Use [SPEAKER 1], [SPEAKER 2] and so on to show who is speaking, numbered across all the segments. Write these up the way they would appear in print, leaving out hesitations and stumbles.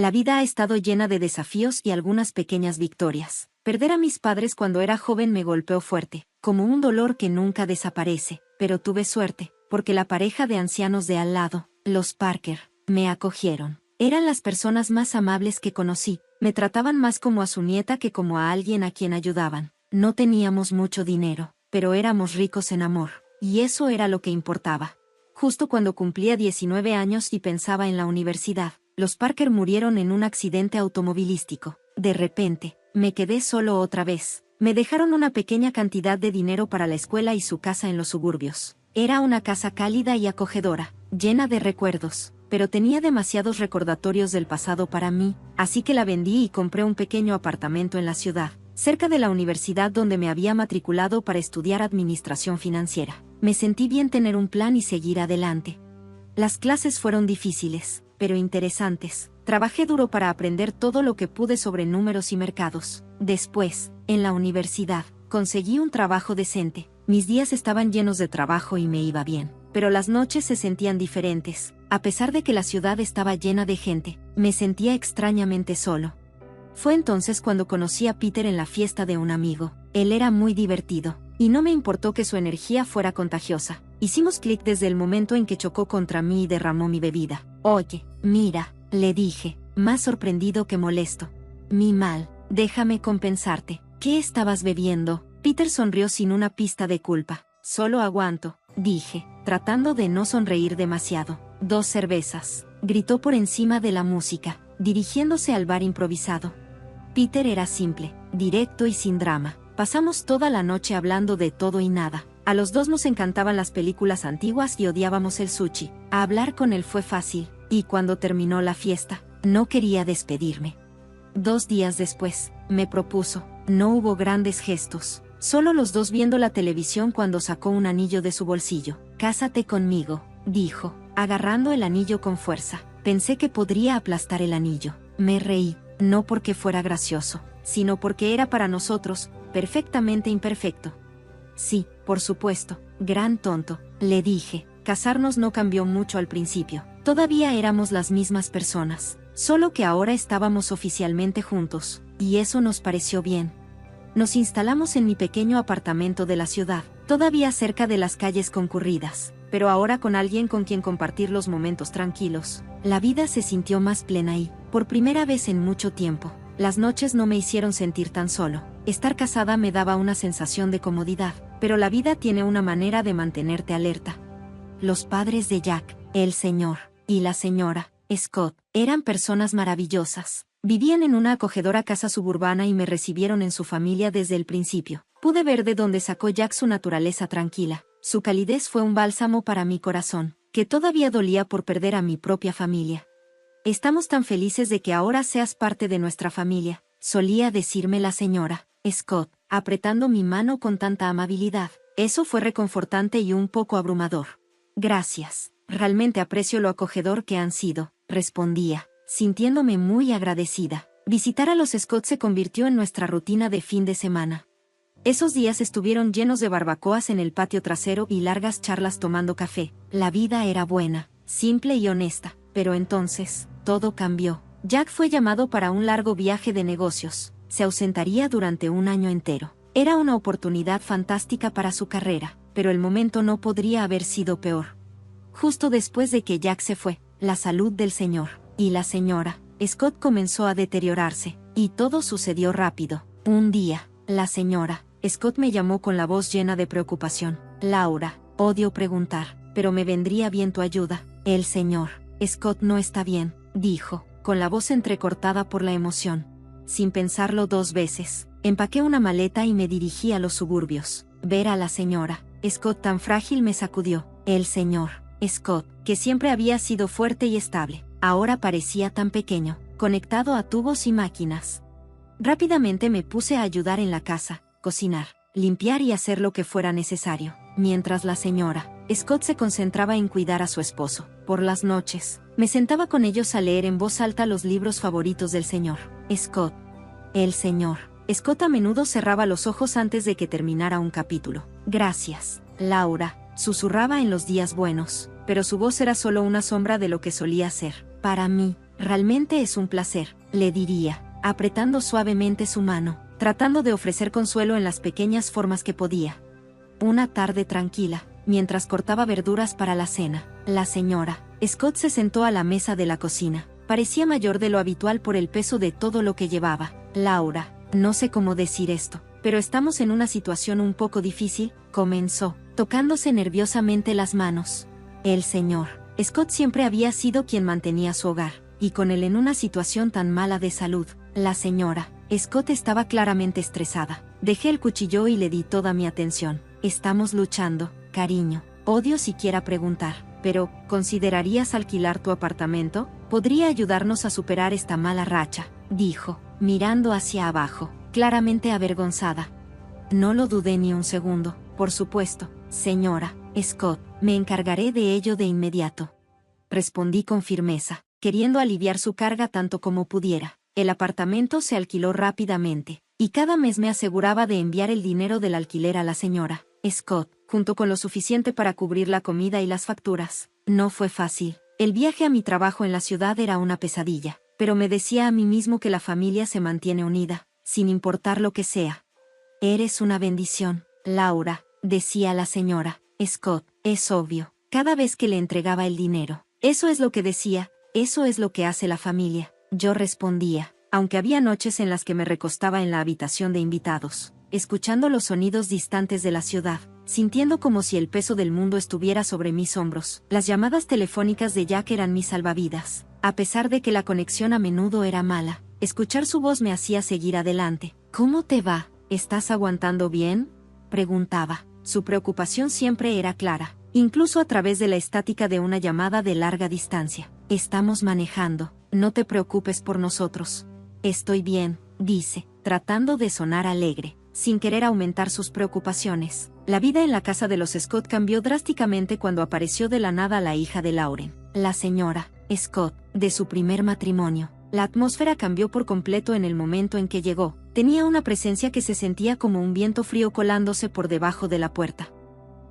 [SPEAKER 1] La vida ha estado llena de desafíos y algunas pequeñas victorias. Perder a mis padres cuando era joven me golpeó fuerte, como un dolor que nunca desaparece, pero tuve suerte, porque la pareja de ancianos de al lado, los Parker, me acogieron. Eran las personas más amables que conocí, me trataban más como a su nieta que como a alguien a quien ayudaban. No teníamos mucho dinero, pero éramos ricos en amor, y eso era lo que importaba. Justo cuando cumplía 19 años y pensaba en la universidad, los Parker murieron en un accidente automovilístico. De repente, me quedé solo otra vez. Me dejaron una pequeña cantidad de dinero para la escuela y su casa en los suburbios. Era una casa cálida y acogedora, llena de recuerdos, pero tenía demasiados recordatorios del pasado para mí, así que la vendí y compré un pequeño apartamento en la ciudad, cerca de la universidad donde me había matriculado para estudiar administración financiera. Me sentí bien tener un plan y seguir adelante. Las clases fueron difíciles, pero interesantes. Trabajé duro para aprender todo lo que pude sobre números y mercados. Después, en la universidad, conseguí un trabajo decente. Mis días estaban llenos de trabajo y me iba bien, pero las noches se sentían diferentes. A pesar de que la ciudad estaba llena de gente, me sentía extrañamente solo. Fue entonces cuando conocí a Peter en la fiesta de un amigo. Él era muy divertido, y no me importó que su energía fuera contagiosa. Hicimos clic desde el momento en que chocó contra mí y derramó mi bebida. Oye, mira, le dije, más sorprendido que molesto. Mi mal, déjame compensarte. ¿Qué estabas bebiendo? Peter sonrió sin una pizca de culpa. Solo aguanto, dije, tratando de no sonreír demasiado. 2 cervezas, gritó por encima de la música, dirigiéndose al bar improvisado. Peter era simple, directo y sin drama. Pasamos toda la noche hablando de todo y nada. A los dos nos encantaban las películas antiguas y odiábamos el sushi. A hablar con él fue fácil, y cuando terminó la fiesta, no quería despedirme. 2 días después, me propuso. No hubo grandes gestos, solo los dos viendo la televisión cuando sacó un anillo de su bolsillo. Cásate conmigo, dijo, agarrando el anillo con fuerza. Pensé que podría aplastar el anillo. Me reí, no porque fuera gracioso, sino porque era para nosotros, perfectamente imperfecto. Sí, por supuesto, gran tonto, le dije. Casarnos no cambió mucho al principio. Todavía éramos las mismas personas, solo que ahora estábamos oficialmente juntos, y eso nos pareció bien. Nos instalamos en mi pequeño apartamento de la ciudad, todavía cerca de las calles concurridas, pero ahora con alguien con quien compartir los momentos tranquilos. La vida se sintió más plena y, por primera vez en mucho tiempo, las noches no me hicieron sentir tan solo. Estar casada me daba una sensación de comodidad, pero la vida tiene una manera de mantenerte alerta. Los padres de Jack, el señor, y la señora, Scott, eran personas maravillosas. Vivían en una acogedora casa suburbana y me recibieron en su familia desde el principio. Pude ver de dónde sacó Jack su naturaleza tranquila. Su calidez fue un bálsamo para mi corazón, que todavía dolía por perder a mi propia familia. Estamos tan felices de que ahora seas parte de nuestra familia, solía decirme la señora Scott, apretando mi mano con tanta amabilidad. Eso fue reconfortante y un poco abrumador. Gracias, realmente aprecio lo acogedor que han sido, respondía, sintiéndome muy agradecida. Visitar a los Scott se convirtió en nuestra rutina de fin de semana. Esos días estuvieron llenos de barbacoas en el patio trasero y largas charlas tomando café. La vida era buena, simple y honesta, pero entonces, todo cambió. Jack fue llamado para un largo viaje de negocios. Se ausentaría durante un año entero. Era una oportunidad fantástica para su carrera, pero el momento no podría haber sido peor. Justo después de que Jack se fue, la salud del señor y la señora Scott comenzó a deteriorarse, y todo sucedió rápido. Un día, la señora Scott me llamó con la voz llena de preocupación. Laura, odio preguntar, pero me vendría bien tu ayuda. El señor Scott no está bien, dijo, con la voz entrecortada por la emoción. Sin pensarlo 2 veces, empaqué una maleta y me dirigí a los suburbios. Ver a la señora Scott tan frágil me sacudió. El señor Scott, que siempre había sido fuerte y estable, ahora parecía tan pequeño, conectado a tubos y máquinas. Rápidamente me puse a ayudar en la casa, cocinar, limpiar y hacer lo que fuera necesario, mientras la señora Scott se concentraba en cuidar a su esposo. Por las noches, me sentaba con ellos a leer en voz alta los libros favoritos del señor Scott. El señor Scott a menudo cerraba los ojos antes de que terminara un capítulo. Gracias, Laura, susurraba en los días buenos, pero su voz era solo una sombra de lo que solía ser. Para mí, Realmente es un placer, le diría, apretando suavemente su mano, tratando de ofrecer consuelo en las pequeñas formas que podía. Una tarde tranquila, mientras cortaba verduras para la cena, la señora Scott se sentó a la mesa de la cocina. Parecía mayor de lo habitual por el peso de todo lo que llevaba. Laura, no sé cómo decir esto, pero estamos en una situación un poco difícil, comenzó, tocándose nerviosamente las manos. El señor Scott siempre había sido quien mantenía su hogar, y con él en una situación tan mala de salud, la señora Scott estaba claramente estresada. Dejé el cuchillo y le di toda mi atención. Estamos luchando, cariño. Odio siquiera preguntar, pero ¿considerarías alquilar tu apartamento? Podría ayudarnos a superar esta mala racha, dijo, mirando hacia abajo, claramente avergonzada. No lo dudé ni un segundo. Por supuesto, señora Scott, me encargaré de ello de inmediato. Respondí con firmeza, queriendo aliviar su carga tanto como pudiera. El apartamento se alquiló rápidamente, y cada mes me aseguraba de enviar el dinero del alquiler a la señora Scott, junto con lo suficiente para cubrir la comida y las facturas. No fue fácil. El viaje a mi trabajo en la ciudad era una pesadilla, pero me decía a mí mismo que la familia se mantiene unida, sin importar lo que sea. Eres una bendición, Laura, decía la señora Scott, es obvio, cada vez que le entregaba el dinero. Eso es lo que decía, eso es lo que hace la familia. Yo respondía, aunque había noches en las que me recostaba en la habitación de invitados, escuchando los sonidos distantes de la ciudad, sintiendo como si el peso del mundo estuviera sobre mis hombros. Las llamadas telefónicas de Jack eran mi salvavidas. A pesar de que la conexión a menudo era mala, escuchar su voz me hacía seguir adelante. ¿Cómo te va? ¿Estás aguantando bien?, preguntaba. Su preocupación siempre era clara, incluso a través de la estática de una llamada de larga distancia. Estamos manejando, no te preocupes por nosotros. Estoy bien, dice, tratando de sonar alegre, sin querer aumentar sus preocupaciones. La vida en la casa de los Scott cambió drásticamente cuando apareció de la nada la hija de Lauren, la señora Scott, de su primer matrimonio. La atmósfera cambió por completo en el momento en que llegó. Tenía una presencia que se sentía como un viento frío colándose por debajo de la puerta.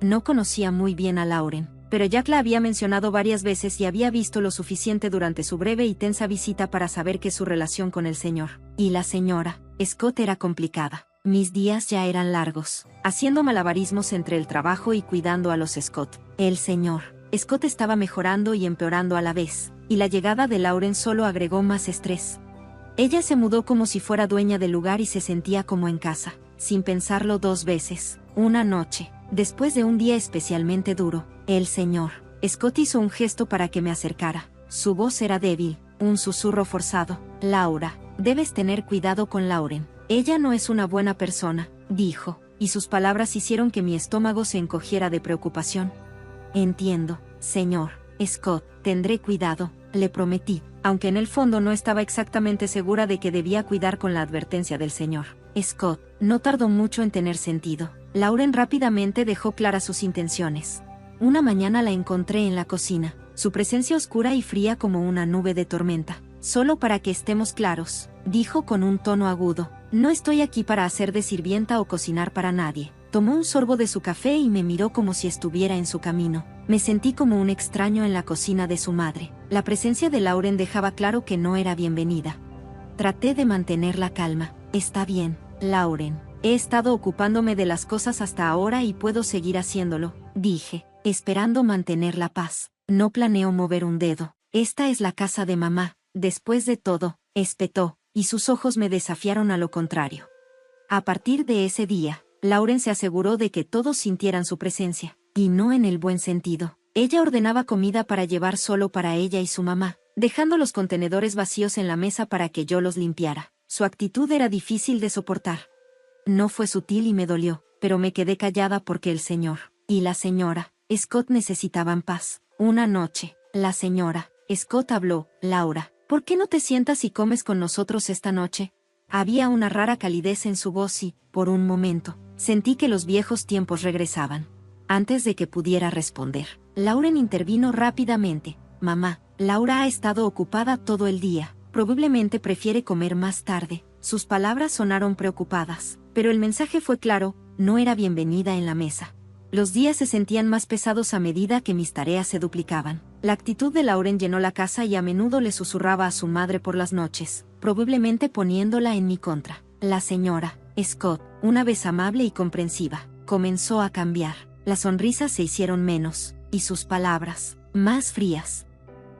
[SPEAKER 1] No conocía muy bien a Lauren, pero Jack la había mencionado varias veces y había visto lo suficiente durante su breve y tensa visita para saber que su relación con el señor y la señora Scott era complicada. Mis días ya eran largos, haciendo malabarismos entre el trabajo y cuidando a los Scott. El señor Scott estaba mejorando y empeorando a la vez, y la llegada de Lauren solo agregó más estrés. Ella se mudó como si fuera dueña del lugar y se sentía como en casa, sin pensarlo dos veces. Una noche, después de un día especialmente duro, el señor Scott hizo un gesto para que me acercara. Su voz era débil, un susurro forzado. Laura, debes tener cuidado con Lauren. Ella no es una buena persona, dijo, y sus palabras hicieron que mi estómago se encogiera de preocupación. Entiendo, señor Scott, tendré cuidado, le prometí, aunque en el fondo no estaba exactamente segura de que debía cuidar con la advertencia del señor Scott. No tardó mucho en tener sentido. Lauren rápidamente dejó claras sus intenciones. Una mañana la encontré en la cocina, su presencia oscura y fría como una nube de tormenta. Solo para que estemos claros, dijo con un tono agudo, no estoy aquí para hacer de sirvienta o cocinar para nadie. Tomó un sorbo de su café y me miró como si estuviera en su camino. Me sentí como un extraño en la cocina de su madre. La presencia de Lauren dejaba claro que no era bienvenida. Traté de mantener la calma. Está bien, Lauren. He estado ocupándome de las cosas hasta ahora y puedo seguir haciéndolo, dije, esperando mantener la paz. No planeo mover un dedo. Esta es la casa de mamá. Después de todo, espetó, y sus ojos me desafiaron a lo contrario. A partir de ese día, Lauren se aseguró de que todos sintieran su presencia, y no en el buen sentido. Ella ordenaba comida para llevar solo para ella y su mamá, dejando los contenedores vacíos en la mesa para que yo los limpiara. Su actitud era difícil de soportar. No fue sutil y me dolió, pero me quedé callada porque el señor y la señora Scott necesitaban paz. Una noche, la señora Scott habló. Laura, ¿por qué no te sientas y comes con nosotros esta noche? Había una rara calidez en su voz y, por un momento, sentí que los viejos tiempos regresaban. Antes de que pudiera responder, Lauren intervino rápidamente. Mamá, Laura ha estado ocupada todo el día. Probablemente prefiere comer más tarde. Sus palabras sonaron preocupadas, pero el mensaje fue claro, no era bienvenida en la mesa. Los días se sentían más pesados a medida que mis tareas se duplicaban. La actitud de Lauren llenó la casa y a menudo le susurraba a su madre por las noches, probablemente poniéndola en mi contra. La señora Scott, una vez amable y comprensiva, comenzó a cambiar. Las sonrisas se hicieron menos, y sus palabras, más frías.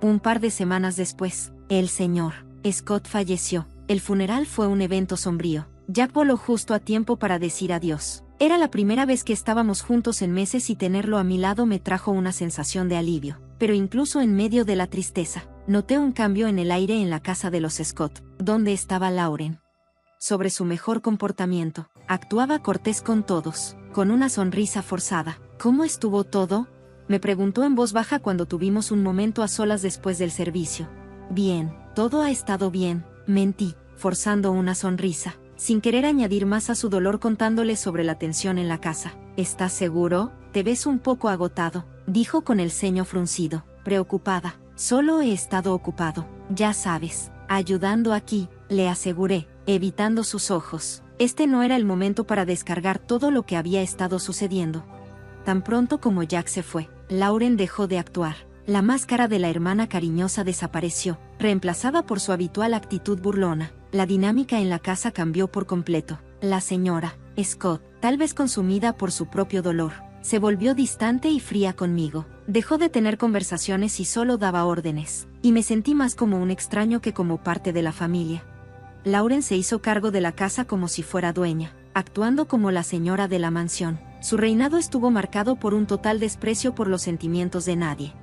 [SPEAKER 1] Un par de semanas después, el señor Scott falleció. El funeral fue un evento sombrío. Jack voló justo a tiempo para decir adiós. Era la primera vez que estábamos juntos en meses y tenerlo a mi lado me trajo una sensación de alivio. Pero incluso en medio de la tristeza, noté un cambio en el aire en la casa de los Scott, donde estaba Lauren. Sobre su mejor comportamiento, actuaba cortés con todos, con una sonrisa forzada. ¿Cómo estuvo todo?, me preguntó en voz baja cuando tuvimos un momento a solas después del servicio. Bien, todo ha estado bien, mentí, forzando una sonrisa, sin querer añadir más a su dolor contándole sobre la tensión en la casa. ¿Estás seguro? Te ves un poco agotado, dijo con el ceño fruncido, preocupada. Solo he estado ocupado, ya sabes, ayudando aquí, le aseguré, evitando sus ojos. Este no era el momento para descargar todo lo que había estado sucediendo. Tan pronto como Jack se fue, Lauren dejó de actuar. La máscara de la hermana cariñosa desapareció, reemplazada por su habitual actitud burlona. La dinámica en la casa cambió por completo. La señora Scott, tal vez consumida por su propio dolor, se volvió distante y fría conmigo. Dejó de tener conversaciones y solo daba órdenes, y me sentí más como un extraño que como parte de la familia. Lauren se hizo cargo de la casa como si fuera dueña, actuando como la señora de la mansión. Su reinado estuvo marcado por un total desprecio por los sentimientos de nadie.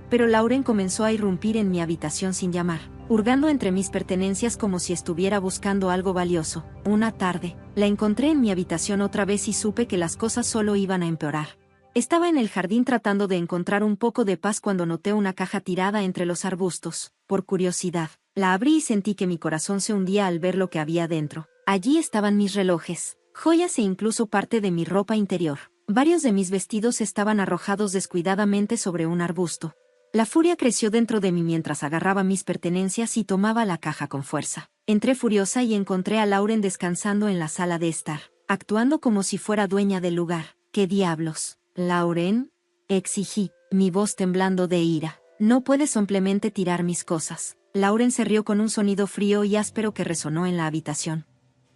[SPEAKER 1] Pero Lauren comenzó a irrumpir en mi habitación sin llamar, hurgando entre mis pertenencias como si estuviera buscando algo valioso. Una tarde, la encontré en mi habitación otra vez y supe que las cosas solo iban a empeorar. Estaba en el jardín tratando de encontrar un poco de paz cuando noté una caja tirada entre los arbustos. Por curiosidad, la abrí y sentí que mi corazón se hundía al ver lo que había dentro. Allí estaban mis relojes, joyas e incluso parte de mi ropa interior. Varios de mis vestidos estaban arrojados descuidadamente sobre un arbusto. La furia creció dentro de mí mientras agarraba mis pertenencias y tomaba la caja con fuerza. Entré furiosa y encontré a Lauren descansando en la sala de estar, actuando como si fuera dueña del lugar. ¿Qué diablos? ¿Lauren?, exigí, mi voz temblando de ira. No puedes simplemente tirar mis cosas. Lauren se rió con un sonido frío y áspero que resonó en la habitación.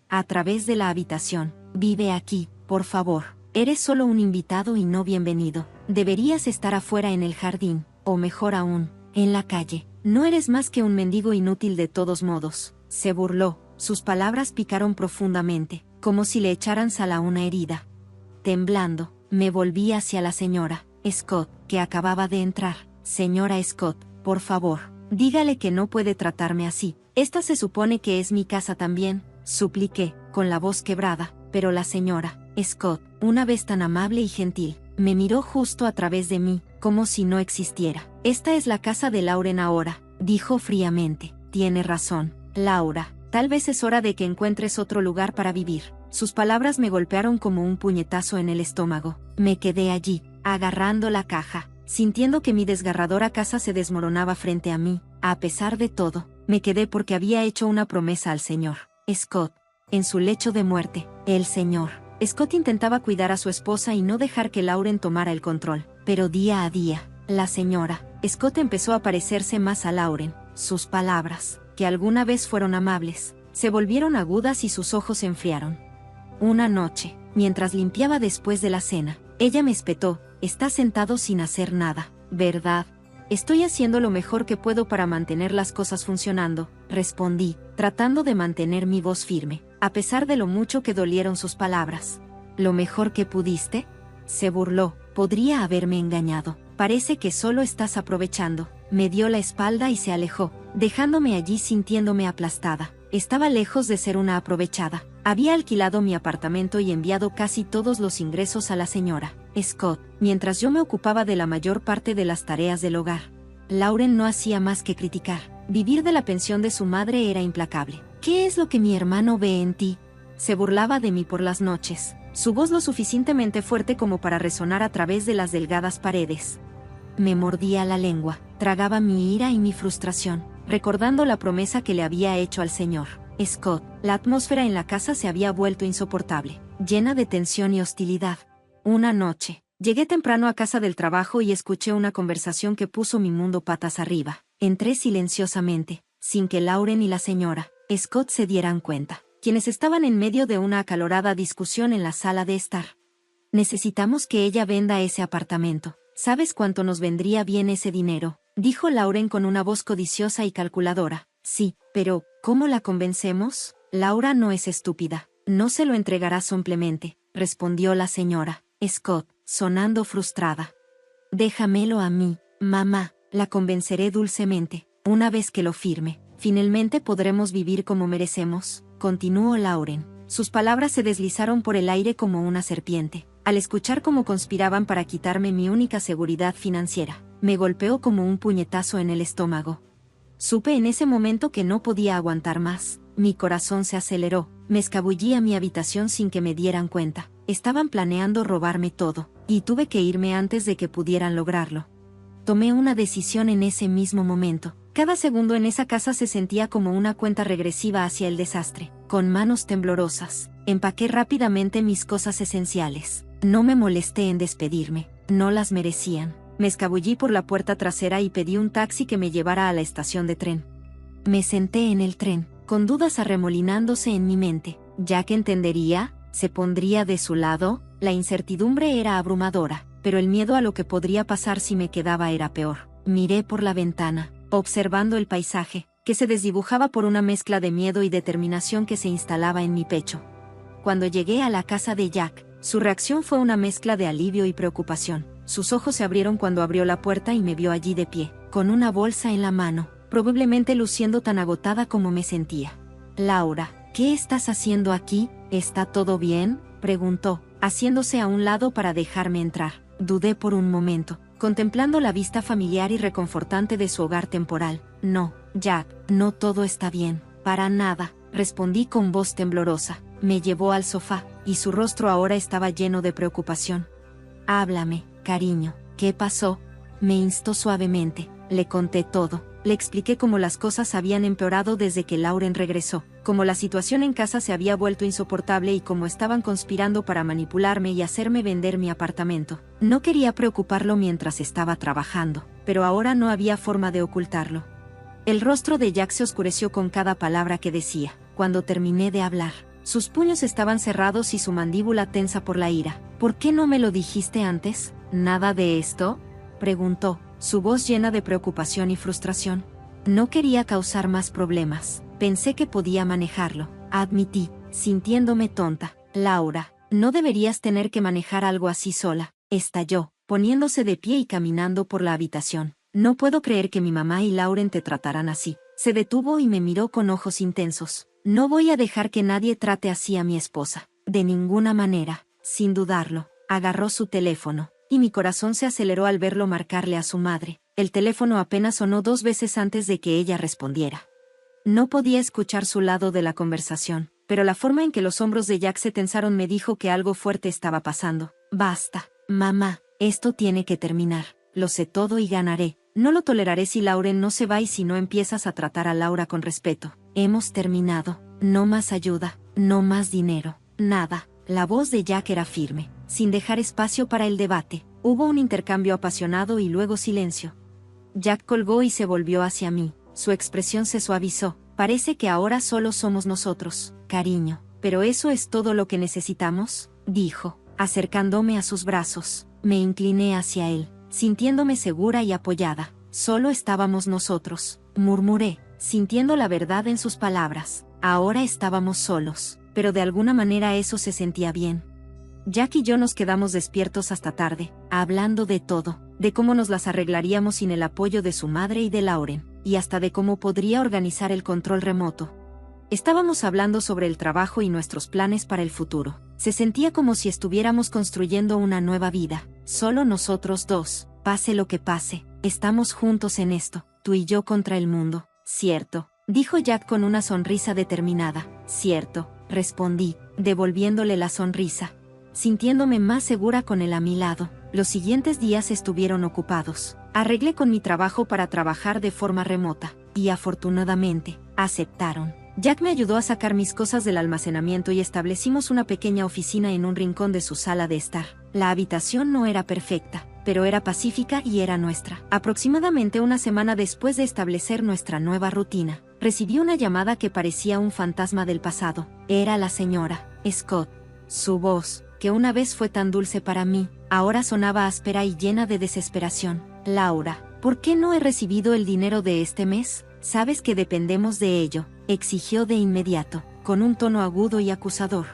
[SPEAKER 1] A través de la habitación. Vive aquí, por favor. Eres solo un invitado y no bienvenido. Deberías estar afuera en el jardín, o mejor aún, en la calle. No eres más que un mendigo inútil de todos modos. Se burló. Sus palabras picaron profundamente, como si le echaran sal a una herida. Temblando, me volví hacia la señora Scott, que acababa de entrar. Señora Scott, por favor, dígale que no puede tratarme así. Esta se supone que es mi casa también, supliqué, con la voz quebrada. Pero la señora Scott, una vez tan amable y gentil, me miró justo a través de mí, como si no existiera. Esta es la casa de Lauren ahora, dijo fríamente. Tiene razón, Laura. Tal vez es hora de que encuentres otro lugar para vivir. Sus palabras me golpearon como un puñetazo en el estómago. Me quedé allí, agarrando la caja, sintiendo que mi desgarradora casa se desmoronaba frente a mí. A pesar de todo, me quedé porque había hecho una promesa al señor Scott. En su lecho de muerte, el señor Scott intentaba cuidar a su esposa y no dejar que Lauren tomara el control. Pero día a día, la señora Scott empezó a parecerse más a Lauren. Sus palabras, que alguna vez fueron amables, se volvieron agudas y sus ojos se enfriaron. Una noche, mientras limpiaba después de la cena, ella me espetó: «Estás sentado sin hacer nada, ¿verdad?» «Estoy haciendo lo mejor que puedo para mantener las cosas funcionando», respondí, tratando de mantener mi voz firme, a pesar de lo mucho que dolieron sus palabras. «¿Lo mejor que pudiste?», se burló. «Podría haberme engañado. Parece que solo estás aprovechando». Me dio la espalda y se alejó, dejándome allí sintiéndome aplastada. Estaba lejos de ser una aprovechada. Había alquilado mi apartamento y enviado casi todos los ingresos a la señora Scott, mientras yo me ocupaba de la mayor parte de las tareas del hogar. Lauren no hacía más que criticar. Vivir de la pensión de su madre era implacable. «¿Qué es lo que mi hermano ve en ti?», se burlaba de mí por las noches, su voz lo suficientemente fuerte como para resonar a través de las delgadas paredes. Me mordía la lengua, tragaba mi ira y mi frustración, recordando la promesa que le había hecho al señor Scott. La atmósfera en la casa se había vuelto insoportable, llena de tensión y hostilidad. Una noche, Llegué temprano a casa del trabajo y escuché una conversación que puso mi mundo patas arriba. Entré silenciosamente, sin que Lauren y la señora Scott se dieran cuenta, quienes estaban en medio de una acalorada discusión en la sala de estar. Necesitamos que ella venda ese apartamento. ¿Sabes cuánto nos vendría bien ese dinero?, dijo Lauren con una voz codiciosa y calculadora. Sí, pero ¿cómo la convencemos? Laura no es estúpida. No se lo entregará simplemente, respondió la señora Scott, sonando frustrada. Déjamelo a mí, mamá, la convenceré dulcemente. Una vez que lo firme, finalmente podremos vivir como merecemos, continuó Lauren. Sus palabras se deslizaron por el aire como una serpiente. Al escuchar cómo conspiraban para quitarme mi única seguridad financiera, me golpeó como un puñetazo en el estómago. Supe en ese momento que no podía aguantar más. Mi corazón se aceleró, me escabullí a mi habitación sin que me dieran cuenta. Estaban planeando robarme todo, y tuve que irme antes de que pudieran lograrlo. Tomé una decisión en ese mismo momento. Cada segundo en esa casa se sentía como una cuenta regresiva hacia el desastre. Con manos temblorosas, empaqué rápidamente mis cosas esenciales. No me molesté en despedirme, no las merecían. Me escabullí por la puerta trasera y pedí un taxi que me llevara a la estación de tren. Me senté en el tren, con dudas arremolinándose en mi mente. ¿Jack entendería? ¿Se pondría de su lado? La incertidumbre era abrumadora, pero el miedo a lo que podría pasar si me quedaba era peor. Miré por la ventana, observando el paisaje, que se desdibujaba por una mezcla de miedo y determinación que se instalaba en mi pecho. Cuando llegué a la casa de Jack, su reacción fue una mezcla de alivio y preocupación. Sus ojos se abrieron cuando abrió la puerta y me vio allí de pie, con una bolsa en la mano, probablemente luciendo tan agotada como me sentía. Laura, ¿qué estás haciendo aquí? ¿Está todo bien?, preguntó, haciéndose a un lado para dejarme entrar. Dudé por un momento, contemplando la vista familiar y reconfortante de su hogar temporal. No, Jack, no todo está bien, para nada, respondí con voz temblorosa. Me llevó al sofá, y su rostro ahora estaba lleno de preocupación. Háblame, cariño, ¿qué pasó?, me instó suavemente. Le conté todo. Le expliqué cómo las cosas habían empeorado desde que Lauren regresó, cómo la situación en casa se había vuelto insoportable y cómo estaban conspirando para manipularme y hacerme vender mi apartamento. No quería preocuparlo mientras estaba trabajando, pero ahora no había forma de ocultarlo. El rostro de Jack se oscureció con cada palabra que decía. Cuando terminé de hablar, sus puños estaban cerrados y su mandíbula tensa por la ira. ¿Por qué no me lo dijiste antes? ¿Nada de esto?, preguntó, su voz llena de preocupación y frustración. No quería causar más problemas. Pensé que podía manejarlo, admití, sintiéndome tonta. Laura, no deberías tener que manejar algo así sola, estalló, poniéndose de pie y caminando por la habitación. No puedo creer que mi mamá y Lauren te trataran así. Se detuvo y me miró con ojos intensos. No voy a dejar que nadie trate así a mi esposa. De ninguna manera. Sin dudarlo, agarró su teléfono, y mi corazón se aceleró al verlo marcarle a su madre. El teléfono apenas sonó 2 veces antes de que ella respondiera. No podía escuchar su lado de la conversación, pero la forma en que los hombros de Jack se tensaron me dijo que algo fuerte estaba pasando. Basta, mamá, esto tiene que terminar. Lo sé todo y ganaré. No lo toleraré si Lauren no se va y si no empiezas a tratar a Laura con respeto. Hemos terminado. No más ayuda, no más dinero, nada. La voz de Jack era firme, sin dejar espacio para el debate. Hubo un intercambio apasionado y luego silencio. Jack colgó y se volvió hacia mí. Su expresión se suavizó. Parece que ahora solo somos nosotros, cariño. ¿Pero eso es todo lo que necesitamos?, dijo, acercándome a sus brazos. Me incliné hacia él, sintiéndome segura y apoyada. Solo estábamos nosotros, murmuré, sintiendo la verdad en sus palabras. Ahora estábamos solos, pero de alguna manera eso se sentía bien. Jack y yo nos quedamos despiertos hasta tarde, hablando de todo, de cómo nos las arreglaríamos sin el apoyo de su madre y de Lauren, y hasta de cómo podría organizar el control remoto. Estábamos hablando sobre el trabajo y nuestros planes para el futuro. Se sentía como si estuviéramos construyendo una nueva vida, solo nosotros dos. Pase lo que pase, estamos juntos en esto, tú y yo contra el mundo. Cierto, dijo Jack con una sonrisa determinada. Cierto, respondí, devolviéndole la sonrisa, sintiéndome más segura con él a mi lado. Los siguientes días estuvieron ocupados. Arreglé con mi trabajo para trabajar de forma remota, y afortunadamente, aceptaron. Jack me ayudó a sacar mis cosas del almacenamiento y establecimos una pequeña oficina en un rincón de su sala de estar. La habitación no era perfecta, pero era pacífica y era nuestra. Aproximadamente una semana después de establecer nuestra nueva rutina, recibí una llamada que parecía un fantasma del pasado. Era la señora Scott. Su voz, que una vez fue tan dulce para mí, ahora sonaba áspera y llena de desesperación. Laura, ¿por qué no he recibido el dinero de este mes? Sabes que dependemos de ello, exigió de inmediato, con un tono agudo y acusador.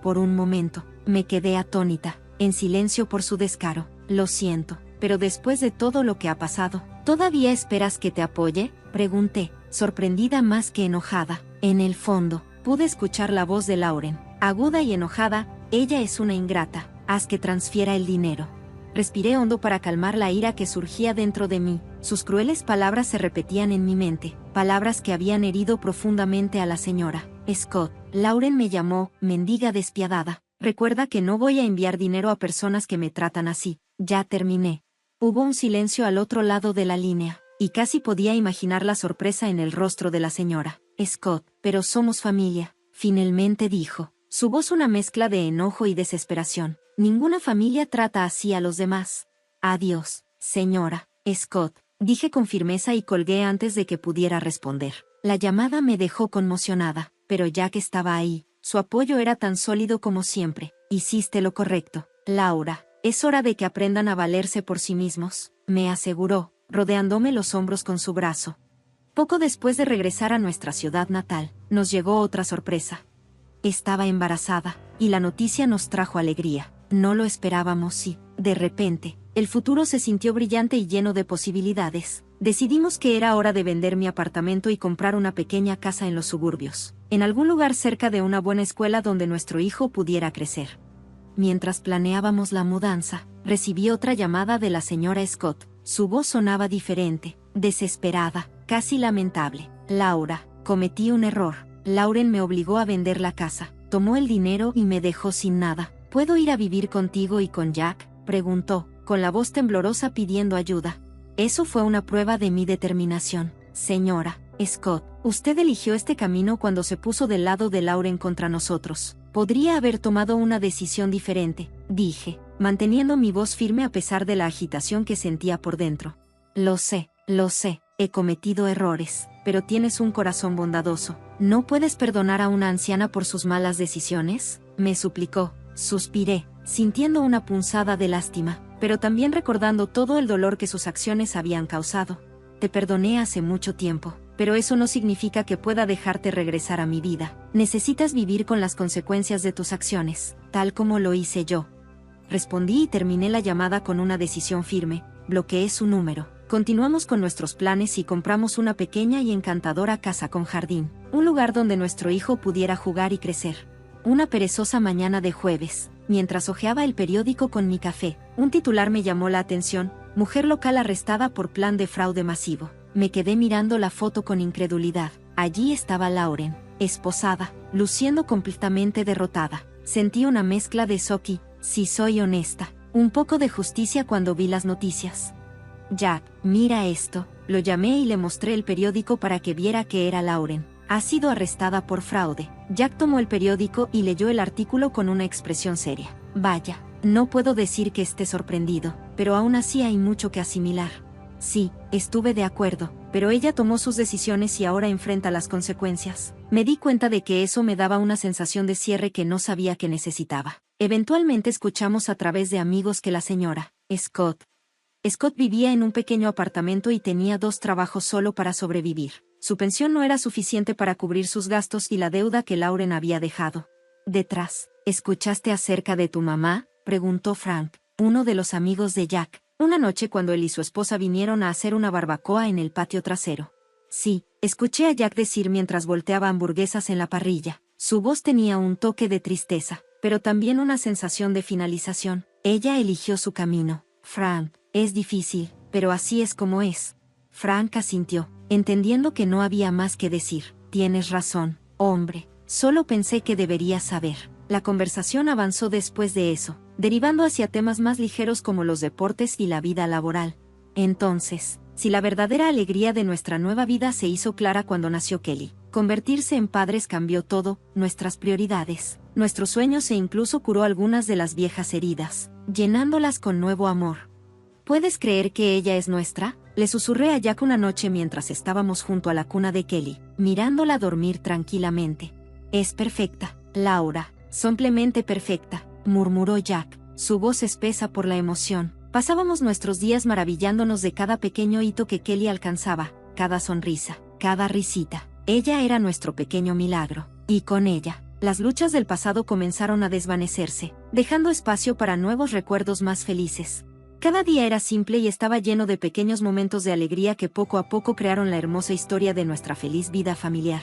[SPEAKER 1] Por un momento, me quedé atónita, en silencio por su descaro. Lo siento, pero después de todo lo que ha pasado, ¿todavía esperas que te apoye? Pregunté, sorprendida más que enojada. En el fondo, pude escuchar la voz de Lauren, aguda y enojada. Ella es una ingrata, haz que transfiera el dinero. Respiré hondo para calmar la ira que surgía dentro de mí. Sus crueles palabras se repetían en mi mente, palabras que habían herido profundamente a la señora Scott. Lauren me llamó, mendiga despiadada. Recuerda que no voy a enviar dinero a personas que me tratan así. Ya terminé. Hubo un silencio al otro lado de la línea, y casi podía imaginar la sorpresa en el rostro de la señora Scott. Pero somos familia, finalmente dijo. Su voz una mezcla de enojo y desesperación. Ninguna familia trata así a los demás. Adiós, señora Scott, dije con firmeza y colgué antes de que pudiera responder. La llamada me dejó conmocionada, pero Jack estaba ahí. Su apoyo era tan sólido como siempre. Hiciste lo correcto, Laura. Es hora de que aprendan a valerse por sí mismos, me aseguró, rodeándome los hombros con su brazo. Poco después de regresar a nuestra ciudad natal, nos llegó otra sorpresa. Estaba embarazada, y la noticia nos trajo alegría. No lo esperábamos y, de repente, el futuro se sintió brillante y lleno de posibilidades. Decidimos que era hora de vender mi apartamento y comprar una pequeña casa en los suburbios, en algún lugar cerca de una buena escuela donde nuestro hijo pudiera crecer. Mientras planeábamos la mudanza, recibí otra llamada de la señora Scott. Su voz sonaba diferente, desesperada, casi lamentable. Laura, cometí un error. Lauren me obligó a vender la casa, tomó el dinero y me dejó sin nada. ¿Puedo ir a vivir contigo y con Jack?, preguntó, con la voz temblorosa pidiendo ayuda. Eso fue una prueba de mi determinación. Señora Scott, usted eligió este camino cuando se puso del lado de Lauren contra nosotros. Podría haber tomado una decisión diferente, dije, manteniendo mi voz firme a pesar de la agitación que sentía por dentro. Lo sé, he cometido errores, pero tienes un corazón bondadoso. ¿No puedes perdonar a una anciana por sus malas decisiones?, me suplicó. Suspiré, sintiendo una punzada de lástima, pero también recordando todo el dolor que sus acciones habían causado. Te perdoné hace mucho tiempo, pero eso no significa que pueda dejarte regresar a mi vida. Necesitas vivir con las consecuencias de tus acciones, tal como lo hice yo. Respondí y terminé la llamada con una decisión firme. Bloqueé su número. Continuamos con nuestros planes y compramos una pequeña y encantadora casa con jardín, un lugar donde nuestro hijo pudiera jugar y crecer. Una perezosa mañana de jueves, mientras hojeaba el periódico con mi café, un titular me llamó la atención: mujer local arrestada por plan de fraude masivo. Me quedé mirando la foto con incredulidad. Allí estaba Lauren, esposada, luciendo completamente derrotada. Sentí una mezcla de shock y, si soy honesta, un poco de justicia cuando vi las noticias. Jack, mira esto, lo llamé y le mostré el periódico para que viera que era Lauren. Ha sido arrestada por fraude. Jack tomó el periódico y leyó el artículo con una expresión seria. Vaya, no puedo decir que esté sorprendido, pero aún así hay mucho que asimilar. Sí, estuve de acuerdo, pero ella tomó sus decisiones y ahora enfrenta las consecuencias. Me di cuenta de que eso me daba una sensación de cierre que no sabía que necesitaba. Eventualmente escuchamos a través de amigos que la señora Scott vivía en un pequeño apartamento y tenía 2 trabajos solo para sobrevivir. Su pensión no era suficiente para cubrir sus gastos y la deuda que Lauren había dejado. Detrás, ¿escuchaste acerca de tu mamá?, preguntó Frank, uno de los amigos de Jack, una noche cuando él y su esposa vinieron a hacer una barbacoa en el patio trasero. Sí, escuché a Jack decir mientras volteaba hamburguesas en la parrilla. Su voz tenía un toque de tristeza, pero también una sensación de finalización. Ella eligió su camino. Frank, es difícil, pero así es como es. Frank asintió, entendiendo que no había más que decir. Tienes razón, hombre, solo pensé que deberías saber. La conversación avanzó después de eso, derivando hacia temas más ligeros como los deportes y la vida laboral. Entonces, si la verdadera alegría de nuestra nueva vida se hizo clara cuando nació Kelly, Convertirse en padres cambió todo, nuestras prioridades, nuestros sueños e incluso curó algunas de las viejas heridas, llenándolas con nuevo amor. ¿Puedes creer que ella es nuestra? Le susurré a Jack una noche mientras estábamos junto a la cuna de Kelly, mirándola dormir tranquilamente. Es perfecta, Laura, simplemente perfecta, murmuró Jack, su voz espesa por la emoción. Pasábamos nuestros días maravillándonos de cada pequeño hito que Kelly alcanzaba, cada sonrisa, cada risita. Ella era nuestro pequeño milagro, y con ella, las luchas del pasado comenzaron a desvanecerse, dejando espacio para nuevos recuerdos más felices. Cada día era simple y estaba lleno de pequeños momentos de alegría que poco a poco crearon la hermosa historia de nuestra feliz vida familiar.